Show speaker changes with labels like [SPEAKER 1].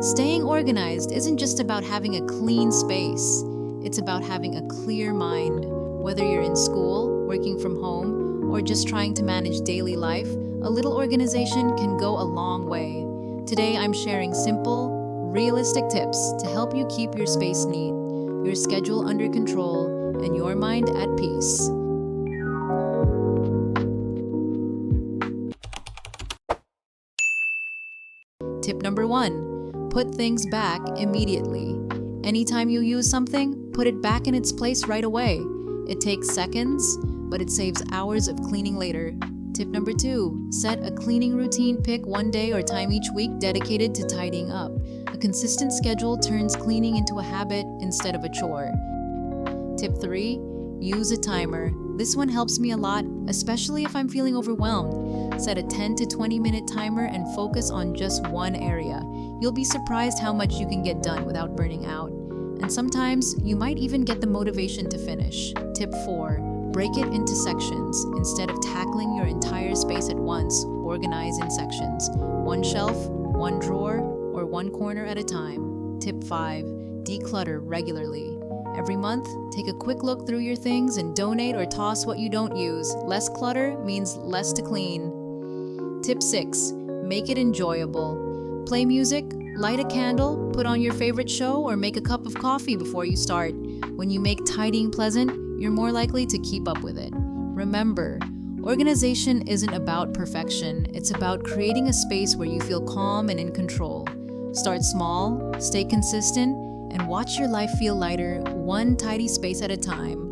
[SPEAKER 1] Staying organized isn't just about having a clean space, it's about having a clear mind. Whether you're in school, working from home, or just trying to manage daily life, a little organization can go a long way. Today, I'm sharing simple, realistic tips to help you keep your space neat, your schedule under control, and your mind at peace. Tip number 1, put things back immediately. Anytime you use something, put it back in its place right away. It takes seconds, but it saves hours of cleaning later. Tip number 2, set a cleaning routine. Pick one day or time each week dedicated to tidying up. A consistent schedule turns cleaning into a habit instead of a chore. Tip 3, use a timer. This one helps me a lot, especially if I'm feeling overwhelmed. Set a 10 to 20 minute timer and focus on just one area. You'll be surprised how much you can get done without burning out. And sometimes you might even get the motivation to finish. Tip 4, break it into sections. Instead of tackling your entire space at once, organize in sections. One shelf, one drawer, or one corner at a time. Tip 5, declutter regularly. Every month, take a quick look through your things and donate or toss what you don't use. Less clutter means less to clean. Tip 6, make it enjoyable. Play music, light a candle, put on your favorite show, or make a cup of coffee before you start. When you make tidying pleasant, you're more likely to keep up with it. Remember, organization isn't about perfection. It's about creating a space where you feel calm and in control. Start small, stay consistent, and watch your life feel lighter, one tidy space at a time.